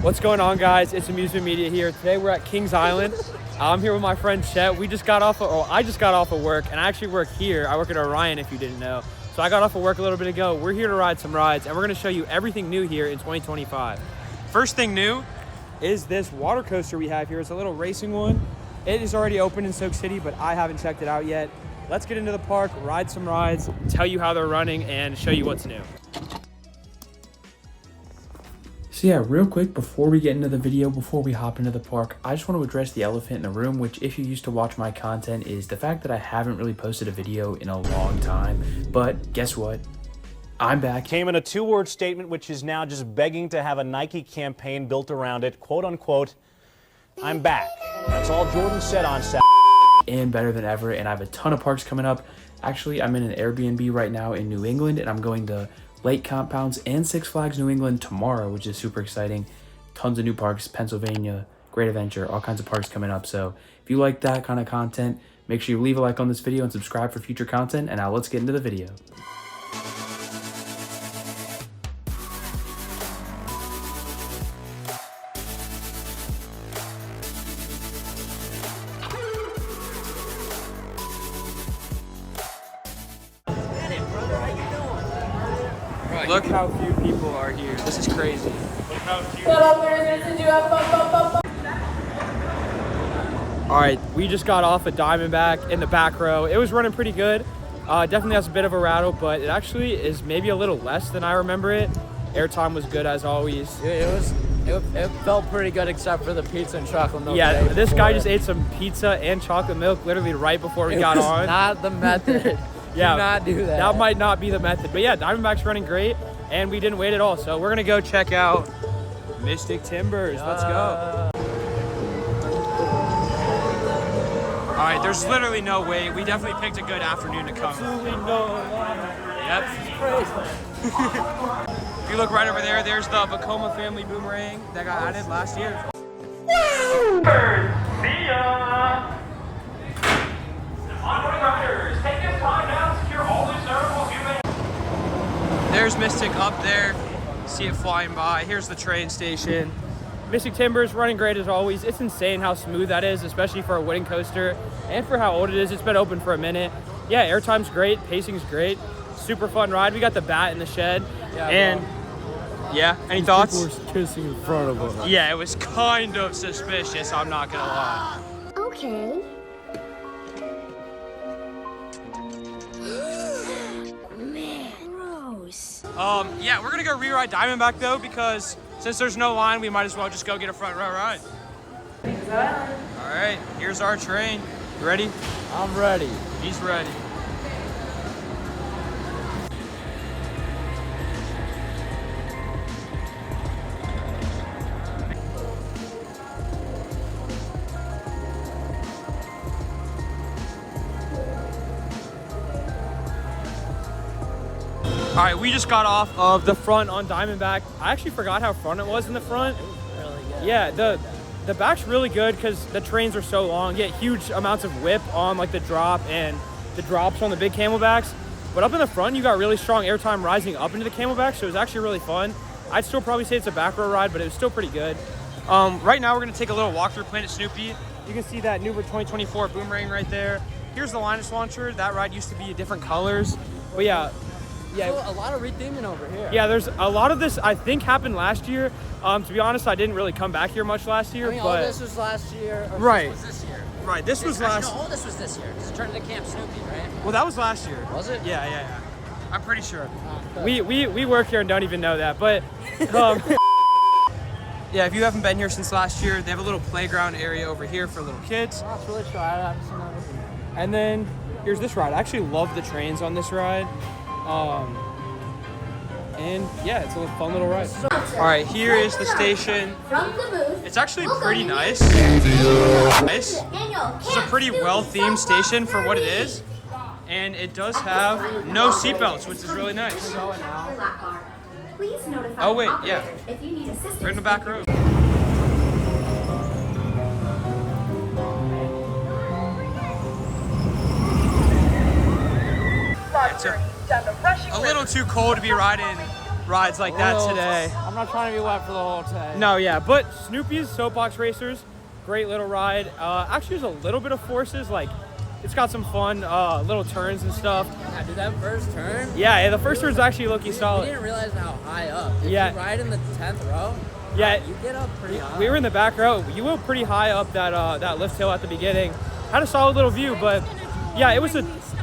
What's going on, guys? It's Amusement Media here. Today we're at Kings Island. I'm here with my friend Chet. I just got off of work, and I actually work here. I work at Orion, if you didn't know. So I got off of work a little bit ago. We're here to ride some rides, and we're gonna show you everything new here in 2025. First thing new is this water coaster we have here. It's a little racing one. It is already open in Soak City, but I haven't checked it out yet. Let's get into the park, ride some rides, tell you how they're running, and show you what's new. So yeah, real quick, before we get into the video, before we hop into the park, I just want to address the elephant in the room, which if you used to watch my content is the fact that I haven't really posted a video in a long time. But guess what? I'm back. Came in a two-word statement, which is now just begging to have a Nike campaign built around it. Quote unquote, I'm back. That's all Jordan said on Saturday. And better than ever, and I have a ton of parks coming up. Actually, I'm in an Airbnb right now in New England, and I'm going to Lake Compounds and Six Flags New England tomorrow, which is super exciting. Tons of new parks, Pennsylvania, Great Adventure, all kinds of parks coming up. So if you like that kind of content, make sure you leave a like on this video and subscribe for future content. And now let's get into the video. Look how few people are here. This is crazy. Look how few. All right, we just got off a Diamondback in the back row. It was running pretty good. Definitely has a bit of a rattle, but it actually is maybe a little less than I remember it. Airtime was good as always. It felt pretty good except for the pizza and chocolate milk. Yeah, this guy just ate some pizza and chocolate milk literally right before we got on. Not the method. Yeah, do not do that. That might not be the method. But yeah, Diamondback's running great, and we didn't wait at all. So we're going to go check out Mystic Timbers. Let's go. All right, there's literally no wait. We definitely picked a good afternoon to come. Absolutely no. Yep. Crazy. If you look right over there, there's the Vekoma family boomerang that got added last year. See ya! Onboarding riders, take this time now to secure all loose articles you may. There's Mystic up there. See it flying by. Here's the train station. Mystic Timbers running great as always. It's insane how smooth that is, especially for a wooden coaster and for how old it is. It's been open for a minute. Yeah, airtime's great, pacing's great. Super fun ride. We got the bat in the shed. Yeah, and yeah, any thoughts? People were kissing in front of us. Yeah, it was kind of suspicious, I'm not gonna lie. Okay. Man, gross. Yeah, we're gonna go rewrite Diamondback though, because since there's no line, we might as well just go get a front row ride. All right, here's our train. You ready? I'm ready. He's ready. All right, we just got off of the front on Diamondback. I actually forgot how front it was in the front. It was really good. Yeah, the back's really good because the trains are so long. You get huge amounts of whip on like the drop and the drops on the big camelbacks. But up in the front, you got really strong airtime rising up into the camelback, so it was actually really fun. I'd still probably say it's a back row ride, but it was still pretty good. Right now, we're gonna take a little walk through Planet Snoopy. You can see that Nuber 2024 boomerang right there. Here's the Linus launcher. That ride used to be different colors, but yeah. Yeah, so a lot of retheming over here. Yeah, there's a lot of this I think happened last year. To be honest, I didn't really come back here much last year. I mean, but all this was last year. Or right. This was this year. Right. This was last. No, all this was this year. Because it turned into Camp Snoopy, right? Well, that was last year. Was it? Yeah. I'm pretty sure. Oh, We work here and don't even know that, but. Yeah, if you haven't been here since last year, they have a little playground area over here for little kids. Oh, it's really true. I haven't seen that before. And then here's this ride. I actually love the trains on this ride. And yeah, it's a fun little ride. All right, here is the station. It's actually pretty nice. This is a pretty well-themed station for what it is. And it does have no seatbelts, which is really nice. Oh wait, yeah. We're in the back row. It's a little too cold to be riding rides like that today. I'm not trying to be wet for the whole day. No, yeah, but Snoopy's Soapbox Racers, great little ride. Actually, there's a little bit of forces, like it's got some fun little turns and stuff. Yeah, dude, that first turn. Yeah, the first turn's actually low-key We solid. didn't realize how high up. If Yeah. you ride in the 10th row, Yeah, you get up pretty high. we were in the back row. You went pretty high up that lift hill at the beginning. Had a solid little view, but yeah, it was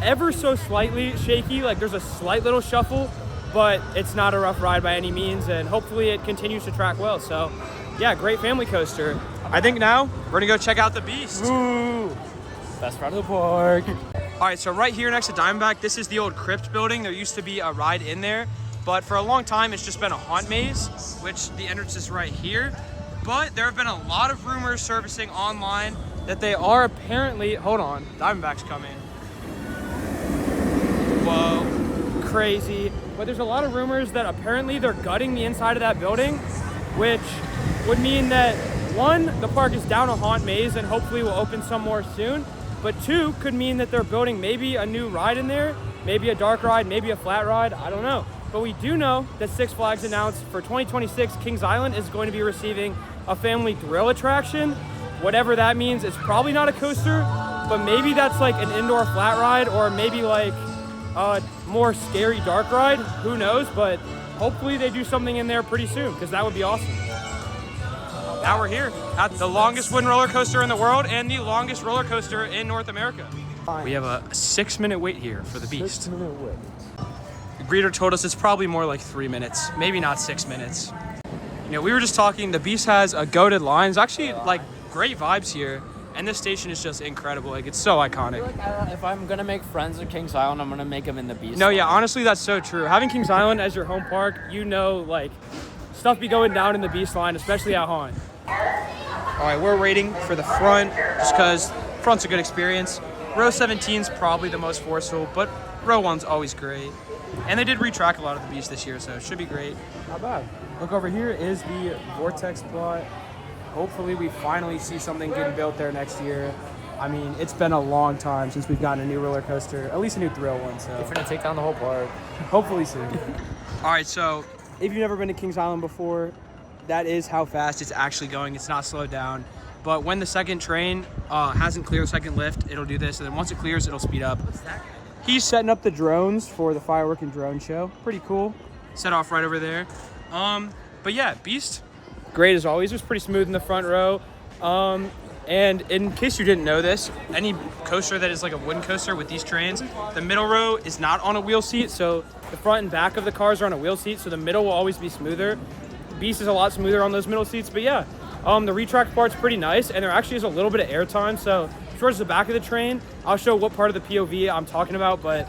ever so slightly shaky. Like there's a slight little shuffle, but it's not a rough ride by any means, and hopefully it continues to track well. So yeah, great family coaster. I think now we're gonna go check out the Beast. Ooh, best ride of the park. All right, so right here next to Diamondback, this is the old crypt building. There used to be a ride in there, but for a long time, it's just been a haunt maze, which the entrance is right here. But there have been a lot of rumors surfacing online that they are apparently, hold on, Diamondback's coming. Whoa, crazy. But there's a lot of rumors that apparently they're gutting the inside of that building, which would mean that one, the park is down a haunt maze and hopefully will open some more soon. But two, could mean that they're building maybe a new ride in there, maybe a dark ride, maybe a flat ride, I don't know. But we do know that Six Flags announced for 2026, Kings Island is going to be receiving a family thrill attraction. Whatever that means, it's probably not a coaster, but maybe that's like an indoor flat ride or maybe like a more scary dark ride, who knows, but hopefully they do something in there pretty soon because that would be awesome. Now we're here at the longest wooden roller coaster in the world and the longest roller coaster in North America. We have a 6-minute wait here for the Beast. 6-minute wait. The greeter told us it's probably more like 3 minutes, maybe not 6 minutes. You know, we were just talking, the Beast has a goated line. It's actually like great vibes here. And this station is just incredible. Like, it's so iconic. If I'm gonna make friends at Kings Island, I'm gonna make them in the Beast. No, yeah, honestly, that's so true. Having Kings Island as your home park, you know, like, stuff be going down in the Beast line, especially at Haunt. All right, we're waiting for the front just because front's a good experience. Row 17's probably the most forceful, but row 1's always great. And they did retrack a lot of the Beast this year, so it should be great. Not bad. Look over here is the Vortex plot. Hopefully we finally see something getting built there next year. I mean, it's been a long time since we've gotten a new roller coaster, at least a new thrill one, so. We're gonna take down the whole park. Hopefully soon. All right, so if you've never been to Kings Island before, that is how fast it's actually going. It's not slowed down. But when the second train hasn't cleared the second lift, it'll do this, and then once it clears, it'll speed up. What's that? He's setting up the drones for the firework and drone show. Pretty cool. Set off right over there. But yeah, Beast, great as always. It was pretty smooth in the front row. And in case you didn't know this, any coaster that is like a wooden coaster with these trains, the middle row is not on a wheel seat, so the front and back of the cars are on a wheel seat, so the middle will always be smoother. Beast is a lot smoother on those middle seats, but yeah, the retract part's pretty nice, and there actually is a little bit of airtime, so towards the back of the train, I'll show what part of the POV I'm talking about, but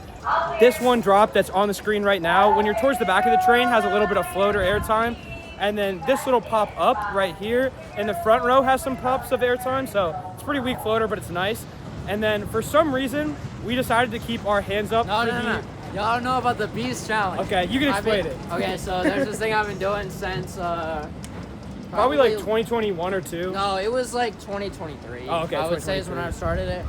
this one drop that's on the screen right now, when you're towards the back of the train, has a little bit of float or airtime. And then this little pop up right here in the front row has some pops of airtime, so it's a pretty weak floater, but it's nice. And then for some reason, we decided to keep our hands up. No. Y'all don't know about the Beast Challenge. Okay, you can explain it. Okay, so there's this thing I've been doing since probably like 2021 or 2. No, it was like 2023. Oh, okay, I would say is when I started it,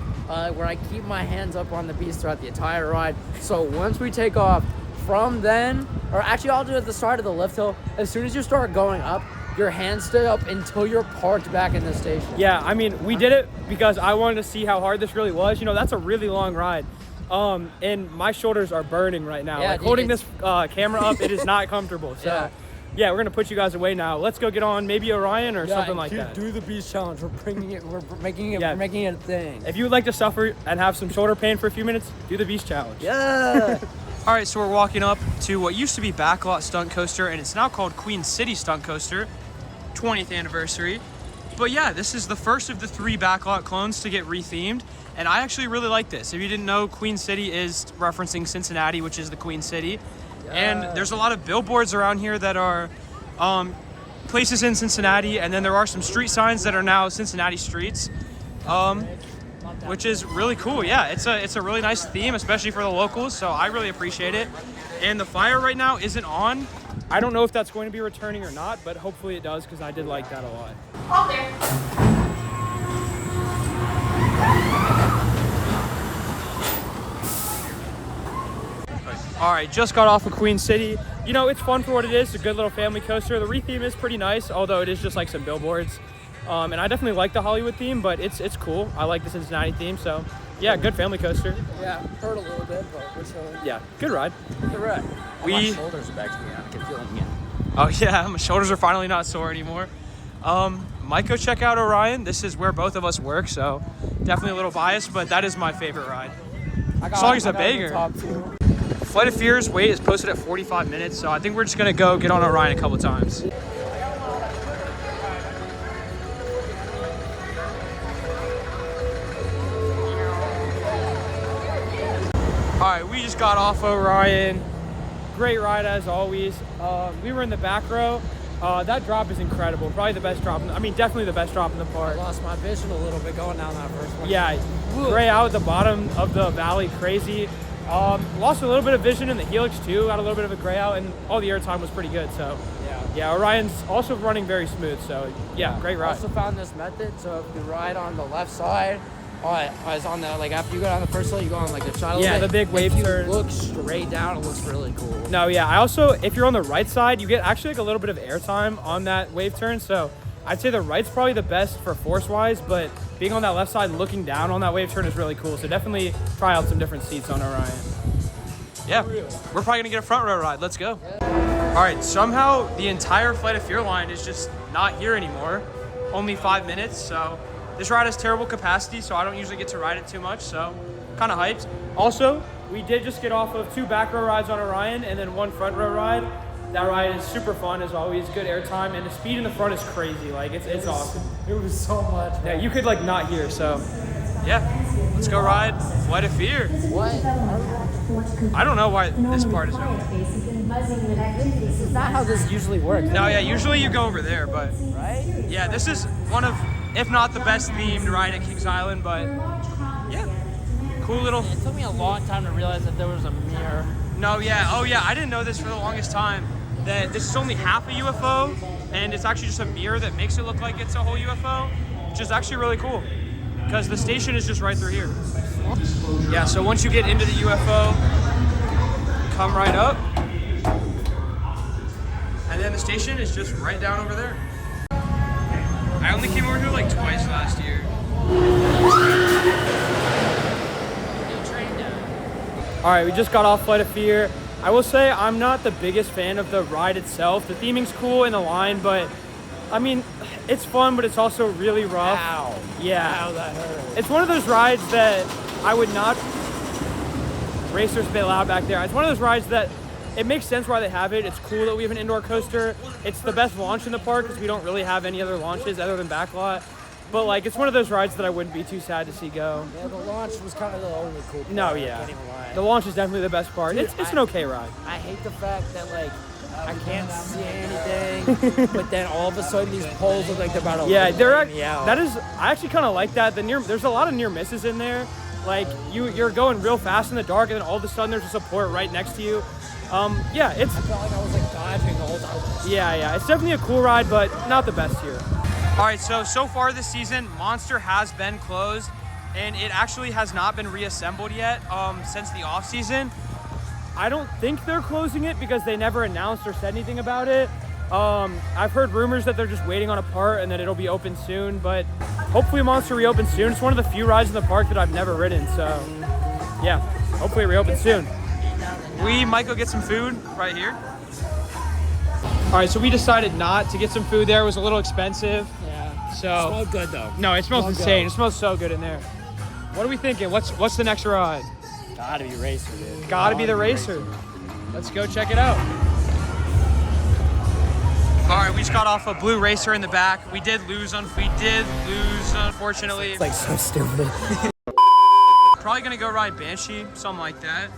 where I keep my hands up on the Beast throughout the entire ride. So once we take off, from then, or actually I'll do it at the start of the lift hill, as soon as you start going up, your hands stay up until you're parked back in the station. Yeah, I mean, we did it because I wanted to see how hard this really was. You know, that's a really long ride. And my shoulders are burning right now. Yeah, like dude, holding this camera up, it is not comfortable. So yeah, we're gonna put you guys away now. Let's go get on maybe Orion or something like that. Do the Beast Challenge. We're bringing it. We're making it a thing. If you would like to suffer and have some shoulder pain for a few minutes, do the Beast Challenge. Yeah. All right, so we're walking up to what used to be Backlot Stunt Coaster, and it's now called Queen City Stunt Coaster, 20th anniversary. But yeah, this is the first of the 3 Backlot clones to get rethemed, and I actually really like this. If you didn't know, Queen City is referencing Cincinnati, which is the Queen City. And there's a lot of billboards around here that are places in Cincinnati, and then there are some street signs that are now Cincinnati streets. Which is really cool. Yeah, it's a really nice theme, especially for the locals, so I really appreciate it. And the fire right now isn't on. I don't know if that's going to be returning or not, but hopefully it does, because I did like that a lot. All right, just got off of Queen City. you know, it's fun for what it is. It's a good little family coaster. The re-theme is pretty nice, although it is just like some billboards. And I definitely like the Hollywood theme, but it's cool. I like the Cincinnati theme, so yeah, good family coaster. Yeah, hurt a little bit, but we're chilling. Yeah, good ride. Good ride. My shoulders are back to me. I can feel them again. Oh yeah, my shoulders are finally not sore anymore. Might go check out Orion. This is where both of us work, so definitely a little biased, but that is my favorite ride. As long as it's a banger. Flight of Fear's wait is posted at 45 minutes, so I think we're just gonna go get on Orion a couple times. All right, we just got off Orion. Great ride as always. We were in the back row. That drop is incredible. Probably the best drop. Definitely the best drop in the park. I lost my vision a little bit going down that first one. Yeah, gray out at the bottom of the valley, crazy. Lost a little bit of vision in the helix too. Got a little bit of a gray out, and all the airtime was pretty good. So yeah, Orion's also running very smooth. So yeah, great ride. I also found this method. So if you ride on the left side, I was on the, like, after you go down the first hill, you go on like the shuttle. Yeah, the big wave turn. If you look straight down, it looks really cool. No, yeah. I also, if you're on the right side, you get actually like a little bit of airtime on that wave turn. So I'd say the right's probably the best for force-wise, but being on that left side and looking down on that wave turn is really cool. So definitely try out some different seats on Orion. Yeah, we're probably gonna get a front row ride. Let's go. All right, somehow the entire Flight of Fear line is just not here anymore. Only 5 minutes, so this ride has terrible capacity, so I don't usually get to ride it too much, so kind of hyped. Also, we did just get off of 2 back row rides on Orion and then 1 front row ride. That ride is super fun as always, good airtime, and the speed in the front is crazy. Like, it's awesome. It was so much, man. Yeah, you could like not hear, so yeah. Let's go ride Flight of Fear. What? I don't know why this part is open. This is not how this usually works. No, yeah, usually you go over there, but Right? yeah, this is one of, if not the best themed ride at Kings Island, but yeah, cool little. It took me a long time to realize that there was a mirror. No, yeah, oh yeah, I didn't know this for the longest time, that this is only half a UFO, and it's actually just a mirror that makes it look like it's a whole UFO, which is actually really cool, because the station is just right through here. Yeah, so once you get into the UFO, come right up, and then the station is just right down over there. I only came over here like twice last year. All right, we just got off Flight of Fear. I will say I'm not the biggest fan of the ride itself. The theming's cool in the line, but I mean, it's fun, but it's also really rough. Ow. Yeah. Ow, that hurt. It's one of those rides that I would not. Racer's a bit loud back there. It's one of those rides that it makes sense why they have it. It's cool that we have an indoor coaster. It's the best launch in the park because we don't really have any other launches other than backlot. But like, it's one of those rides that I wouldn't be too sad to see go. Yeah, the launch was kind of the only cool part. No, yeah. The launch is definitely the best part. Dude, it's an okay ride. I hate the fact that, like, I can't see anything, but then all of a sudden these poles look like they're about to lay me out. That is, I actually kind of like that. There's a lot of near misses in there. Like, you're going real fast in the dark, and then all of a sudden there's a support right next to you. Yeah, I felt like I was like dodging the whole time. Yeah, it's definitely a cool ride, but not the best here. All right, so far this season, Monster has been closed, and it actually has not been reassembled yet since the off season. I don't think they're closing it because they never announced or said anything about it. I've heard rumors that they're just waiting on a part and that it'll be open soon, but hopefully Monster reopens soon. It's one of the few rides in the park that I've never ridden, so yeah, hopefully it reopens soon. We might go get some food right here. All right, so we decided not to get some food there. It was a little expensive. Yeah. So It smelled good though. No, it smells Smelled insane. good. It smells so good in there. What are we thinking? What's the next ride? Gotta be Racer, dude. Gotta be the Racer. Let's go check it out. All right, we just got off a Blue Racer in the back. We did lose, unfortunately. It's like so stupid. Probably gonna go ride Banshee, something like that.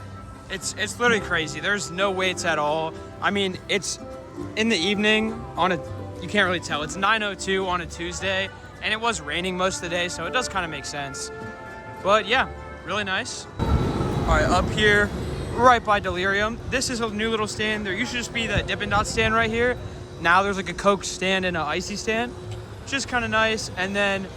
It's literally crazy. There's no waits at all. I mean, it's in the evening you can't really tell. It's 9:02 on a Tuesday, and it was raining most of the day, so it does kind of make sense. But yeah, really nice. All right, up here, right by Delirium. This is a new little stand. There used to just be the Dippin' Dot stand right here. Now there's like a Coke stand and an Icy stand, which is kind of nice. And then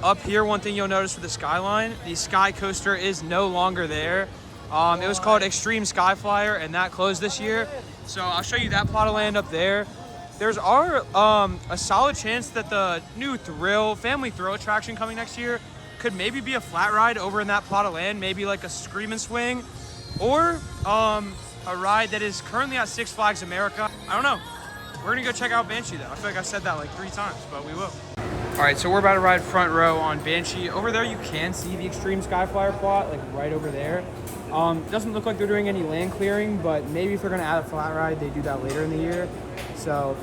up here, one thing you'll notice with the Skyline, the Sky Coaster is no longer there. It was called Extreme Skyflyer, and that closed this year. So I'll show you that plot of land up there. There's a solid chance that the new family thrill attraction coming next year could maybe be a flat ride over in that plot of land, maybe like a Scream and Swing, or a ride that is currently at Six Flags America. I don't know. We're gonna go check out Banshee though. I feel like I've said that like 3 times, but we will. All right, so we're about to ride front row on Banshee. Over there, you can see the Extreme Skyflyer plot, like right over there. Doesn't look like they're doing any land clearing, but maybe if they're gonna add a flat ride, they do that later in the year. So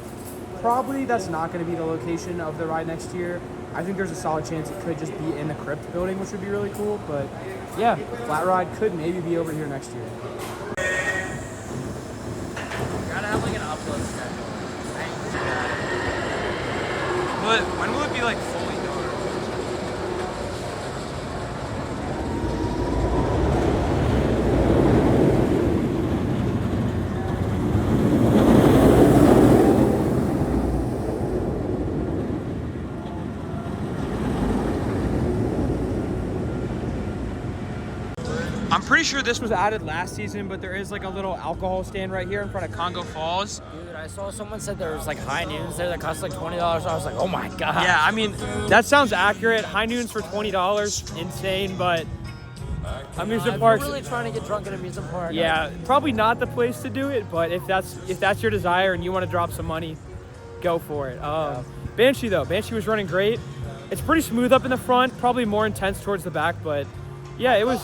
probably that's not gonna be the location of the ride next year. I think there's a solid chance it could just be in the Crypt building, which would be really cool. But yeah, flat ride could maybe be over here next year. Gotta have like an upload schedule. But when will it be like fully dark? I'm pretty sure this was added last season, but there is like a little alcohol stand right here in front of Congo Falls. Dude, I saw someone said there was like high noons there that cost like $20. I was like, oh my god. Yeah, I mean, that sounds accurate. High noons for $20, insane, but amusement parks. I'm really trying to get drunk at an amusement park. Yeah, probably not the place to do it, but if that's your desire and you want to drop some money, go for it. Banshee though, Banshee was running great. It's pretty smooth up in the front, probably more intense towards the back, but yeah, it was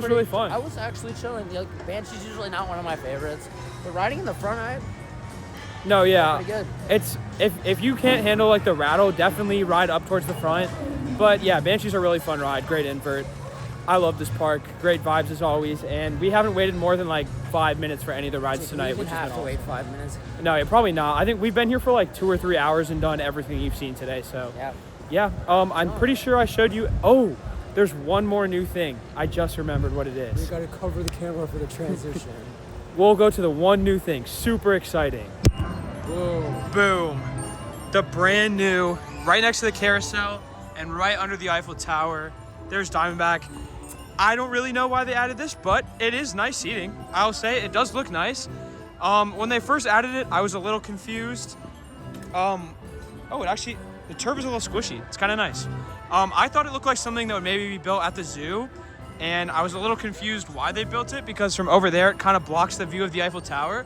really fun. I was actually chilling. Banshee's usually not one of my favorites, but riding in the front, No, yeah, pretty good. It's if you can't handle like the rattle, definitely ride up towards the front. But yeah, Banshee's a really fun ride, great invert. I love this park, great vibes as always, and we haven't waited more than like 5 minutes for any of the rides tonight, which is have to wait 5 minutes. No, yeah, probably not. I think we've been here for like 2 or 3 hours and done everything you've seen today. So yeah, I'm pretty sure I showed you. Oh, there's one more new thing. I just remembered what it is. We gotta cover the camera for the transition. We'll go to the one new thing. Super exciting. Boom. The brand new, right next to the carousel and right under the Eiffel Tower, there's Diamondback. I don't really know why they added this, but it is nice seating. I'll say it does look nice. When they first added it, I was a little confused. The turf is a little squishy. It's kind of nice. I thought it looked like something that would maybe be built at the zoo, and I was a little confused why they built it because from over there it kind of blocks the view of the Eiffel Tower.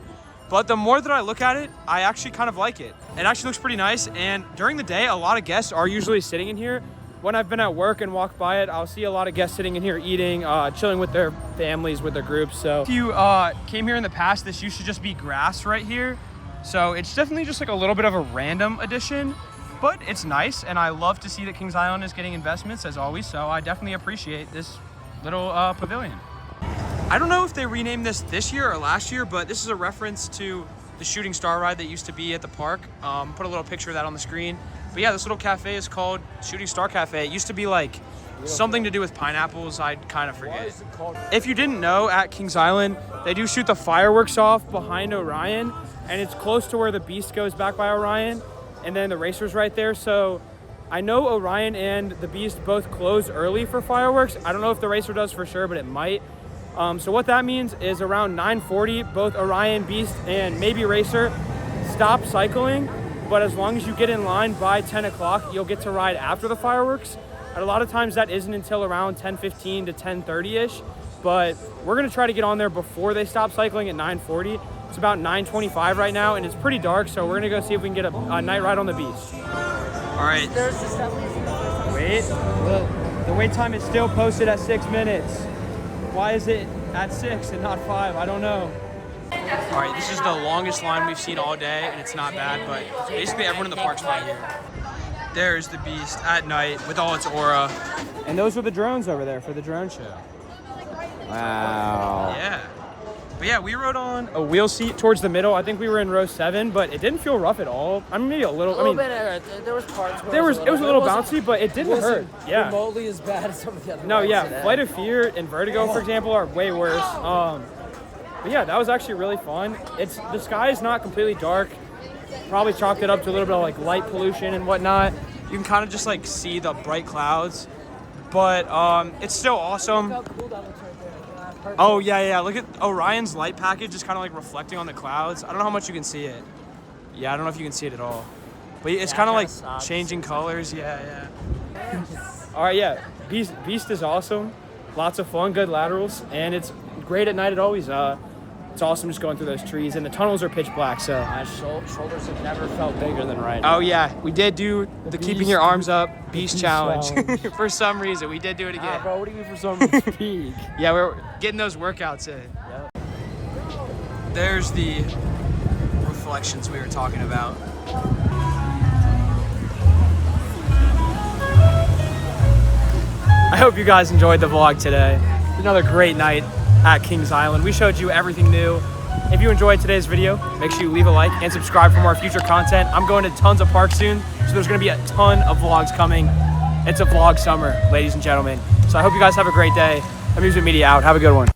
But the more that I look at it, I actually kind of like it. It actually looks pretty nice, and during the day, a lot of guests are usually sitting in here. When I've been at work and walked by it, I'll see a lot of guests sitting in here eating, chilling with their families, with their groups. So if you came here in the past, this used to just be grass right here. So it's definitely just like a little bit of a random addition. But it's nice, and I love to see that Kings Island is getting investments, as always, so I definitely appreciate this little pavilion. I don't know if they renamed this year or last year, but this is a reference to the Shooting Star ride that used to be at the park. Put a little picture of that on the screen. But yeah, this little cafe is called Shooting Star Cafe. It used to be like something to do with pineapples. I kind of forget. If you didn't know, at Kings Island, they do shoot the fireworks off behind Orion, and it's close to where the Beast goes back by Orion. And then the racer's right there. So I know Orion and the Beast both close early for fireworks. I don't know if the racer does for sure, but it might. So what that means is around 9:40, both Orion, Beast, and maybe Racer stop cycling. But as long as you get in line by 10 o'clock, you'll get to ride after the fireworks. And a lot of times that isn't until around 10:15 to 10:30-ish. But we're gonna try to get on there before they stop cycling at 9:40. It's about 9:25 right now, and it's pretty dark, so we're gonna go see if we can get a night ride on the Beast. All right. Wait. The wait time is still posted at 6 minutes. Why is it at 6 and not 5? I don't know. All right, this is the longest line we've seen all day, and it's not bad, but basically everyone in the park's right here. There's the Beast at night with all its aura. And those are the drones over there for the drone show. Wow. Yeah. But yeah, we rode on a wheel seat towards the middle. I think we were in row 7, but it didn't feel rough at all. I mean, maybe a little. Bit. There was parts where it was a little bouncy, but it didn't hurt. Yeah. Remotely as bad as some of the other. No, yeah. Flight of Fear and Vertigo, for example, are way worse. But yeah, that was actually really fun. The sky is not completely dark. Probably chalked it up to a little bit of like light pollution and whatnot. You can kind of just like see the bright clouds, but it's still awesome. Look how cool that looks right there. Oh, yeah. Look at Orion's light package just kind of like reflecting on the clouds. I don't know how much you can see it. Yeah, I don't know if you can see it at all. But it's kind of like changing colors. Yeah. All right, yeah. Beast is awesome. Lots of fun, good laterals, and it's great at night. It's awesome just going through those trees, and the tunnels are pitch black. So My shoulders have never felt bigger than right now. oh yeah, we did do the keeping your arms up beast challenge. For some reason, we did do it again. Bro, what do you mean for some speak? Yeah, we're getting those workouts in. There's the reflections we were talking about. I hope you guys enjoyed the vlog today. Another great night at Kings Island. We showed you everything new. If you enjoyed today's video, make sure you leave a like and subscribe for more future content. I'm going to tons of parks soon, so there's going to be a ton of vlogs coming. It's a vlog summer, ladies and gentlemen. So I hope you guys have a great day. Amusement Media out. Have a good one.